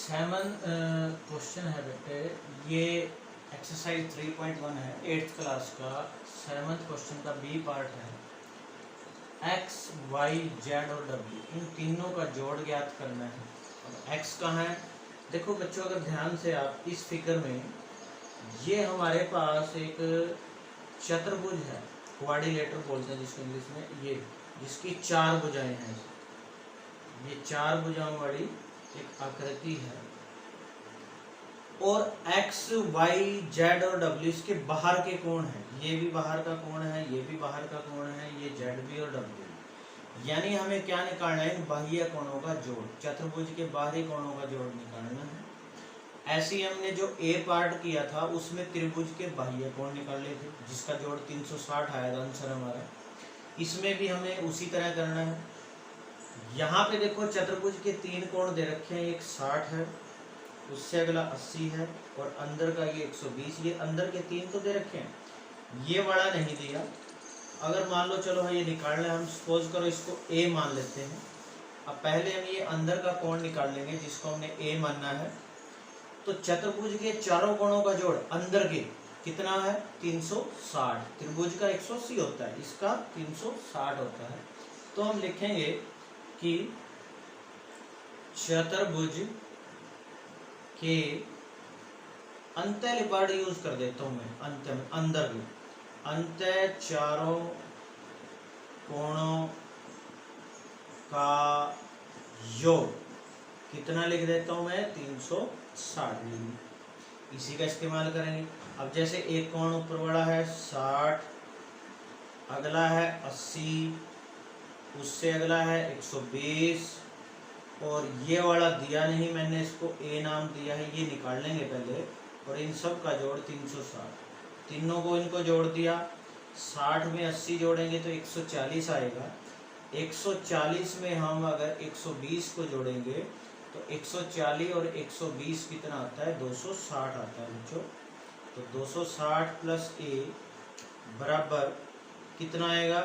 Seven question है बेटे, ये एक्सरसाइज 3.1 है 8th क्लास का 7th क्वेश्चन का बी पार्ट है। एक्स वाई जेड और डब्ल्यू इन तीनों का जोड़ ज्ञात करना है। अब एक्स कहाँ है, देखो बच्चों अगर ध्यान से आप इस फिगर में, ये हमारे पास एक चतुर्भुज है, क्वाड्रिलेटर बोलते हैं जिसको इंग्लिश में, ये जिसकी चार भुजाएं हैं। ये चार भुजाओं वाली एक आकृति है और एक्स वाई जेड और डब्ल्यू इसके बाहर के कोण हैं। ये भी बाहर का कोण है, ये भी बाहर का कोण है, ये जेड भी और डब्ल्यू। यानी हमें क्या निकालना है, इन बाह्य कोणों का जोड़, चतुर्भुज के बाहरी कोणों का जोड़ निकालना है। ऐसे हमने जो ए पार्ट किया था उसमें त्रिभुज के बाह्य कोण निकाले थे जिसका जोड़ 360 आया था आंसर हमारा। इसमें भी हमें उसी तरह करना है। यहाँ पे देखो चतुर्भुज के तीन कोण दे रखे हैं, एक 60 है, उससे अगला 80 है और अंदर का ये 120। ये अंदर के तीन तो दे रखे हैं, ये वाला नहीं दिया। अगर मान लो चलो है ये निकालना है, हम सपोज करो इसको ए मान लेते हैं। अब पहले हम ये अंदर का कोण निकाल लेंगे जिसको हमने ए मानना है। तो चतुर्भुज के चारों कोणों का जोड़ अंदर के कितना है, 360। त्रिभुज का 180 होता है, इसका 360 होता है। तो हम लिखेंगे कि चतुर्भुज के अंतः वर्ड यूज कर देता हूं मैं, अंत में अंदर में, अंतः चारों कोणों का योग कितना लिख देता हूं मैं, 360 डिग्री। इसी का इस्तेमाल करेंगे। अब जैसे एक कोण ऊपर वाला है 60, अगला है 80, उससे अगला है 120 और ये वाला दिया नहीं मैंने, इसको ए नाम दिया है, ये निकाल लेंगे पहले। और इन सब का जोड़ 360, तीनों को इनको जोड़ दिया। 60 में 80 जोड़ेंगे तो 140 आएगा। 140 में हम अगर 120 को जोड़ेंगे तो 140 और 120 कितना आता है, 260 आता है बच्चों। तो 260 प्लस ए बराबर कितना आएगा,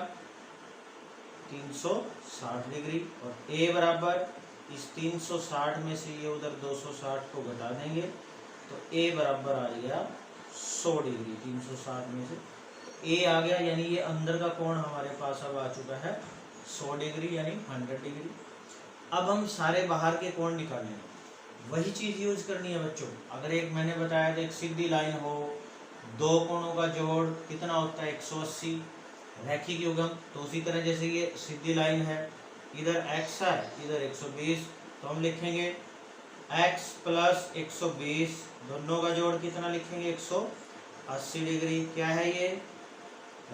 360 डिग्री। और ए बराबर इस 360 में से ये उधर 260 को घटा देंगे तो ए बराबर आ गया 100 डिग्री। 360 में से ए आ गया, यानी ये अंदर का कोण हमारे पास अब आ चुका है 100 डिग्री यानी 100 डिग्री। अब हम सारे बाहर के कोण निकालेंगे, वही चीज यूज करनी है बच्चों। अगर एक मैंने बताया था एक सीधी लाइन हो, दो कोणों का जोड़ कितना होता है, 180 रैखिक युग्म। तो उसी तरह जैसे ये सीधी लाइन है, इधर x है इधर 120, तो हम लिखेंगे x प्लस 120 दोनों का जोड़ कितना लिखेंगे, 180 डिग्री। क्या है ये,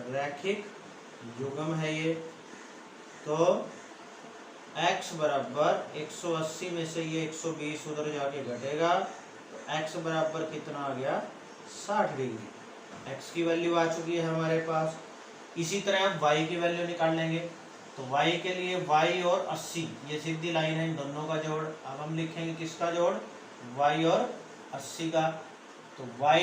रैखिक युग्म है ये। तो x बराबर 180 में से ये 120 उधर जाके घटेगा तो x बराबर कितना आ गया, 60 डिग्री। x की वैल्यू आ चुकी है हमारे पास। इसी तरह हम y की वैल्यू निकाल लेंगे। तो y के लिए y और 80, ये सीधी लाइन है, इन दोनों का जोड़। अब हम लिखेंगे किसका जोड़, y और 80 का। तो y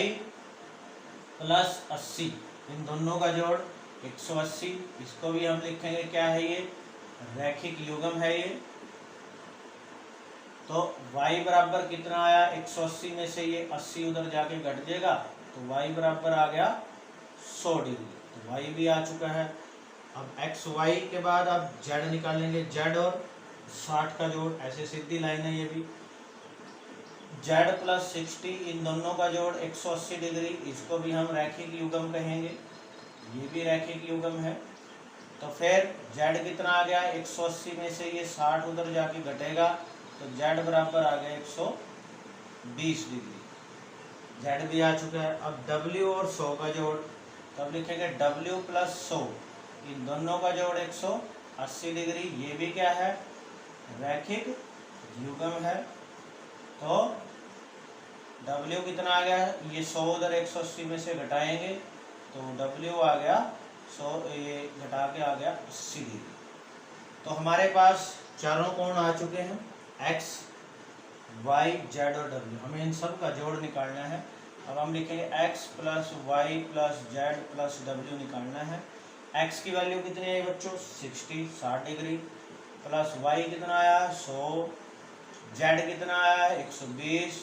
प्लस 80 इन दोनों का जोड़ 180, इसको भी हम लिखेंगे क्या है, ये रैखिक युग्म है ये। तो y बराबर कितना आया, 180 में से ये 80 उधर जाके घट जाएगा तो y बराबर आ गया 100 डिग्री। तो y भी आ चुका है। अब x y के बाद अब z निकालेंगे, z और 60 का जोड़, ऐसे सीधी लाइन है ये भी। z प्लस 60 इन दोनों का जोड़ 180 डिग्री, इसको भी हम रैखिक युग्म कहेंगे, ये भी रैखिक युग्म है। तो फिर z कितना आ गया, 180 में से ये 60 उधर जाके घटेगा तो z बराबर आ गया 120 डिग्री। z भी आ चुका है। अब w और 100 का जोड़, तब लिखेंगे w प्लस 100 इन दोनों का जोड़ 180 डिग्री, ये भी क्या है, रैखिक युग्म है। तो w कितना आ गया, ये 100 उधर 180 में से घटाएंगे तो w आ गया 100, ये घटा के आ गया 80 डिग्री। तो हमारे पास चारों कोण आ चुके हैं, x y z और w। हमें इन सब का जोड़ निकालना है। अब हम लिखेंगे x plus Y plus Z plus W निकालना है। x की वैल्यू कितनी है बच्चों, 60 डिग्री, प्लस y कितना आया 100, जेड कितना आया है 120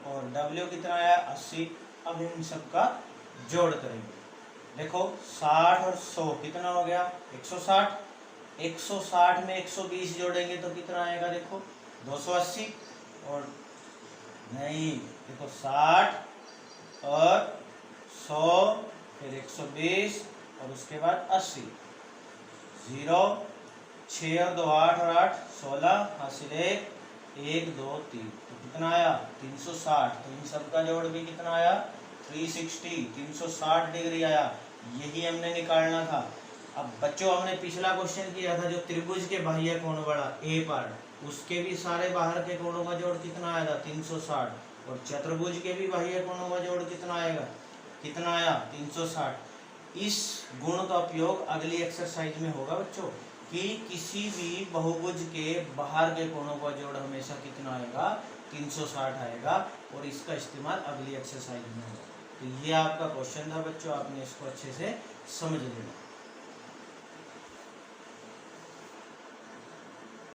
और डब्ल्यू कितना आया 80। अब इन सबका जोड़ करेंगे। देखो 60 और 100 कितना हो गया 160। 160 में 120 जोड़ेंगे तो कितना आएगा देखो 280। और नहीं देखो 60 और 100 फिर 120 और उसके बाद 80। 0 6 और 2 8 और 8 16 हासिल 1 2 3 तो कितना आया 360। तो इन सबका जोड़ भी कितना आया 360 360 डिग्री आया। यही हमने निकालना था। अब बच्चों हमने पिछला क्वेश्चन किया था जो त्रिभुज के बाह्य कोण बड़ा ए पार्ट, उसके भी सारे बाहर के कोणों का जोड़ कितना आया था 360 और चतुर्भुज के भी बाह्य कोणों का जोड़ कितना आएगा कितना आया 360। इस गुण का उपयोग अगली एक्सरसाइज में होगा बच्चों कि किसी भी बहुभुज के बाहर के कोणों का जोड़ हमेशा कितना आएगा 360 आएगा और इसका इस्तेमाल अगली एक्सरसाइज में होगा। तो ये आपका क्वेश्चन था बच्चों, आपने इसको अच्छे से समझ लेना।